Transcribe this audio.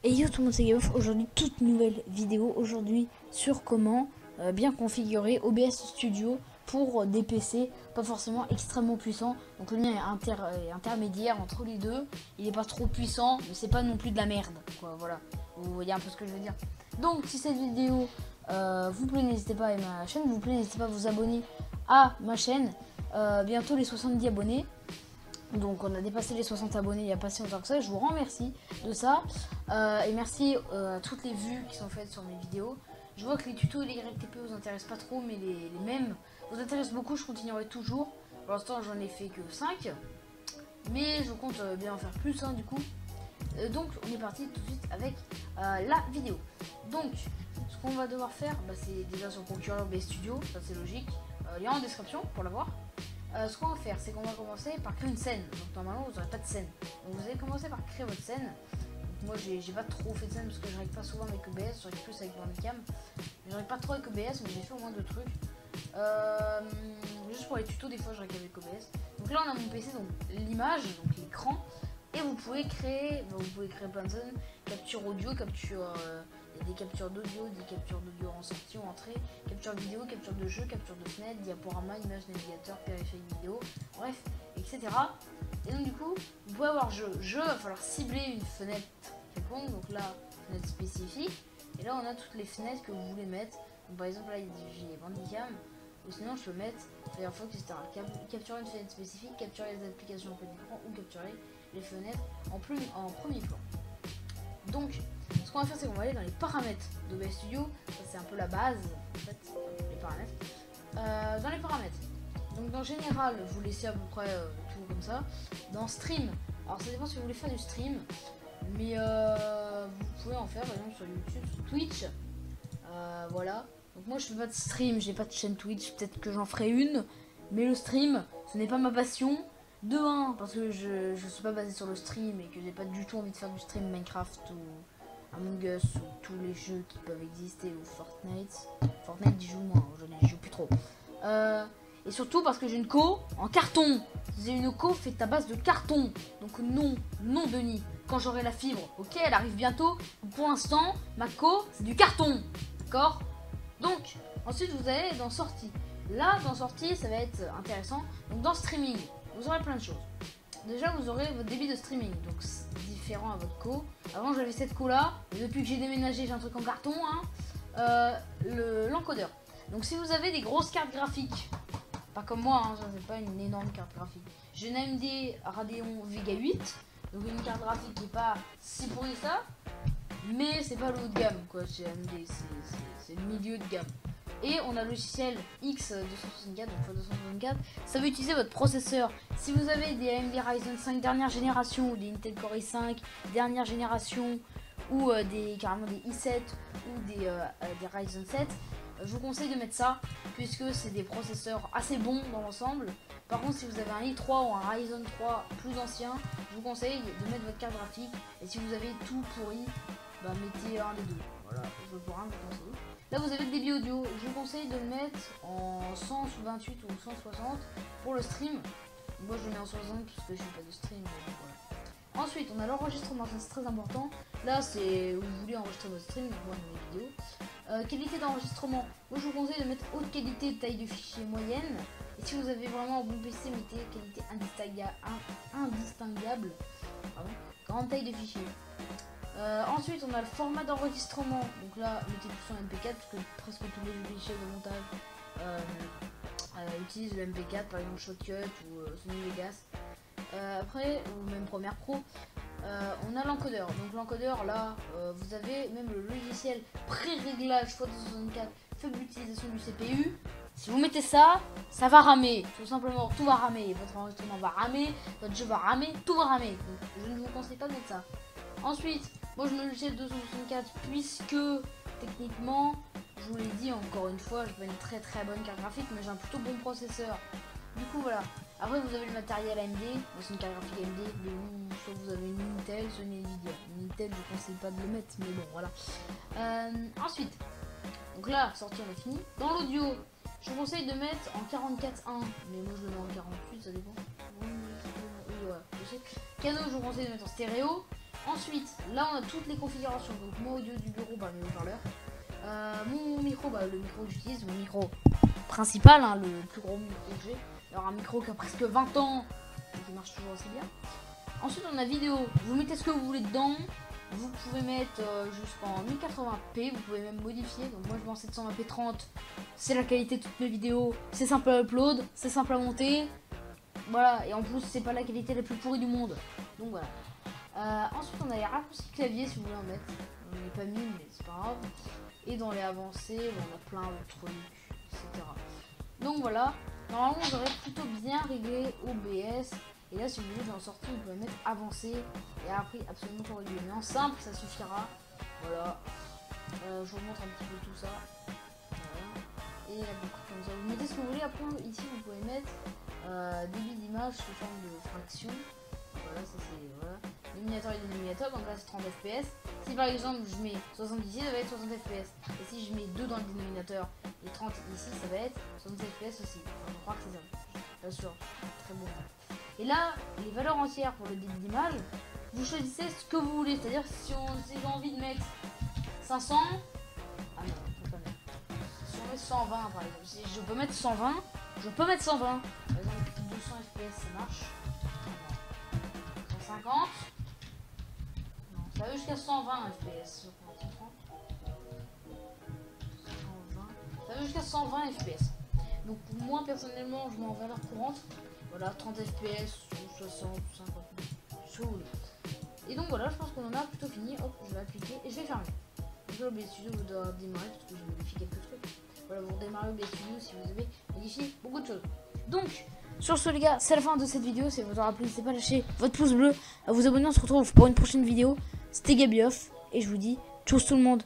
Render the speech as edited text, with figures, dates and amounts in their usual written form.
Et yo tout le monde, c'est Gameof. Aujourd'hui, toute nouvelle vidéo aujourd'hui sur comment bien configurer OBS Studio pour des PC pas forcément extrêmement puissants. Donc le mien est intermédiaire entre les deux. Il est pas trop puissant, mais c'est pas non plus de la merde, quoi. Voilà, vous voyez un peu ce que je veux dire. Donc si cette vidéo vous plaît, n'hésitez pas à aimer ma chaîne. Vous plaît, n'hésitez pas à vous abonner à ma chaîne. Bientôt les 70 abonnés. Donc on a dépassé les 60 abonnés il n'y a pas si longtemps que ça. Je vous remercie de ça. Et merci à toutes les vues qui sont faites sur mes vidéos. Je vois que les tutos et les RLTP vous intéressent pas trop, mais les mêmes vous intéressent beaucoup. Je continuerai toujours. Pour l'instant j'en ai fait que 5. Mais je compte bien en faire plus du coup. Donc on est parti tout de suite avec la vidéo. Donc ce qu'on va devoir faire, c'est déjà sur procurer OBS Studio. Ça c'est logique. Lien en description pour l'avoir. Ce qu'on va faire, c'est qu'on va commencer par créer une scène. Donc normalement vous n'aurez pas de scène. Donc vous allez commencer par créer votre scène. Donc, moi j'ai pas trop fait de scène parce que je règle pas souvent avec OBS, je règle plus avec Bandicam. Je règle pas trop avec OBS, mais j'ai fait au moins 2 trucs. Juste pour les tutos, des fois je règle avec OBS. Donc là on a mon PC, donc l'image, donc l'écran. Et vous pouvez créer plein de scènes, capture audio, capture... il y a des captures d'audio, des captures d'audio en sortie ou entrée, capture vidéo, capture de jeu, capture de fenêtre, diaporama, image, navigateur, périphérique vidéo, bref, etc. Et donc du coup, vous pouvez avoir jeu. Jeu, il va falloir cibler une fenêtre quelconque, donc là, fenêtre spécifique. Et là, on a toutes les fenêtres que vous voulez mettre. Donc, par exemple, là, j'ai Bandicam, ou sinon, je peux mettre Firefox, etc. Capturer une fenêtre spécifique, capturer les applications en plein écran ou capturer les fenêtres en premier plan. Donc, ce qu'on va faire, c'est qu'on va aller dans les paramètres d'OBS Studio. Ça, c'est un peu la base, en fait, les paramètres. Dans les paramètres, donc dans général, vous laissez à peu près tout comme ça. Dans stream, alors ça dépend si vous voulez faire du stream, mais vous pouvez en faire par exemple sur YouTube, sur Twitch. Voilà. Donc moi, je fais pas de stream, j'ai pas de chaîne Twitch. Peut-être que j'en ferai une, mais le stream, ce n'est pas ma passion. De 1, parce que je suis pas basé sur le stream et que j'ai pas du tout envie de faire du stream Minecraft ou Among Us ou tous les jeux qui peuvent exister ou Fortnite. Fortnite j'y joue moins, aujourd'hui j'y joue plus trop. Et surtout parce que j'ai une co en carton. J'ai une co faite à base de carton. Donc non Denis. Quand j'aurai la fibre, ok, elle arrive bientôt. Pour l'instant, ma co c'est du carton. D'accord? Donc, ensuite vous allez dans sortie. Là, dans sortie, ça va être intéressant. Donc dans streaming, vous aurez plein de choses. Déjà, vous aurez votre débit de streaming, donc c'est différent à votre co. Avant, j'avais cette co là, et depuis que j'ai déménagé, j'ai un truc en carton. L'encodeur. Donc, si vous avez des grosses cartes graphiques, pas comme moi, ça c'est pas une énorme carte graphique. J'ai une AMD Radeon Vega 8, donc une carte graphique qui est pas si pourrie ça, mais c'est pas le haut de gamme quoi. Chez AMD, c'est le milieu de gamme. Et on a le logiciel X264, donc x264. Ça va utiliser votre processeur. Si vous avez des AMD Ryzen 5 dernière génération ou des Intel Core i5 dernière génération ou carrément des i7 ou des Ryzen 7, je vous conseille de mettre ça puisque c'est des processeurs assez bons dans l'ensemble. Par contre, si vous avez un i3 ou un Ryzen 3 plus ancien, je vous conseille de mettre votre carte graphique. Et si vous avez tout pourri, mettez un des deux. Voilà, je vous conseille. Là vous avez le débit audio, je vous conseille de le mettre en 128 ou 160 pour le stream. Moi je le mets en 60 parce que je fais pas de stream. Voilà. Ensuite on a l'enregistrement, c'est très important. Là c'est où vous voulez enregistrer votre stream, moi dans mes vidéos. Qualité d'enregistrement, moi je vous conseille de mettre haute qualité, taille de fichier moyenne. Et si vous avez vraiment un bon PC, mettez qualité indistinguable. Grande taille de fichier. Ensuite on a le format d'enregistrement, donc là mettez tout en MP4 parce que presque tous les logiciels de montage utilisent le MP4, par exemple Shotcut ou Sony Vegas. Après, ou même Premiere Pro, on a l'encodeur. Donc l'encodeur là, vous avez même le logiciel pré-réglage x264, faible utilisation du CPU. Si vous mettez ça, ça va ramer, tout simplement, tout va ramer, votre enregistrement va ramer, votre jeu va ramer, tout va ramer. Donc je ne vous conseille pas de mettre ça. Ensuite, moi je me logiciel 264 puisque techniquement, je vous l'ai dit encore une fois, je veux une très bonne carte graphique, mais j'ai un plutôt bon processeur. Du coup voilà. Après vous avez le matériel AMD, c'est une carte graphique AMD, mais soit vous avez une Intel, soit une Nvidia. Une Intel je ne conseille pas de le mettre, mais bon voilà. Ensuite, donc là sortie on a fini. Dans l'audio, je vous conseille de mettre en 44.1, mais moi je le mets en 48, ça dépend. Oui, voilà, je sais. Cadeau, je vous conseille de mettre en stéréo. Ensuite, là on a toutes les configurations. Donc mon audio du bureau, bah, mes haut-parleurs. Mon micro, bah, le micro que j'utilise, mon micro principal, hein, le plus gros micro que j'ai. Alors un micro qui a presque 20 ans, qui marche toujours aussi bien. Ensuite on a vidéo, vous mettez ce que vous voulez dedans. Vous pouvez mettre jusqu'en 1080p, vous pouvez même modifier. Donc moi je mets en 720p 30, c'est la qualité de toutes mes vidéos. C'est simple à upload, c'est simple à monter. Voilà, et en plus c'est pas la qualité la plus pourrie du monde. Donc voilà. Ensuite on a les raccourcis clavier si vous voulez en mettre. On n'est pas mis mais c'est pas grave. Et dans les avancées, on a plein de trucs, etc. Donc voilà, normalement on devrait plutôt bien régler OBS. Et là si vous voulez dans sortie vous pouvez mettre avancé. Et après absolument tout régler. Mais en simple ça suffira. Voilà. Je vous montre un petit peu tout ça. Voilà. Et la boucle comme ça. Vous mettez ce que vous voulez. Après ici vous pouvez mettre débit d'image sous forme de fraction. Voilà, ça c'est voilà. Dénominateur et dénominateur, donc là c'est 30 fps. Si par exemple je mets 70 ici, ça va être 60 fps. Et si je mets 2 dans le dénominateur et 30 ici, ça va être 60 fps aussi. Enfin, je crois que c'est ça. Bien sûr, très bon. Et là, les valeurs entières pour le débit d'image, vous choisissez ce que vous voulez. C'est-à-dire si j'ai envie de mettre 500, ah non, on peut pas mettre. Si on met 120 par exemple, si je peux mettre 120, je peux mettre 120. Par exemple 200 fps ça marche. 150. Non, ça va jusqu'à 120 fps. 120. Ça va jusqu'à 120 fps. Donc moi personnellement je mets en valeur courante. Voilà, 30 fps, 60, 50, ce que vous voulez. Et donc voilà, je pense qu'on en a plutôt fini. Hop, je vais appliquer et je vais fermer. Donc là, OBS Studio vous doit démarrer parce que j'ai modifié quelques trucs. Voilà, vous redémarrez OBS Studio si vous avez modifié beaucoup de choses. Donc, sur ce les gars, c'est la fin de cette vidéo. Si vous aura plu, n'hésitez pas à lâcher votre pouce bleu, à vous abonner. On se retrouve pour une prochaine vidéo. C'était Gabioff et je vous dis tchuss tout le monde.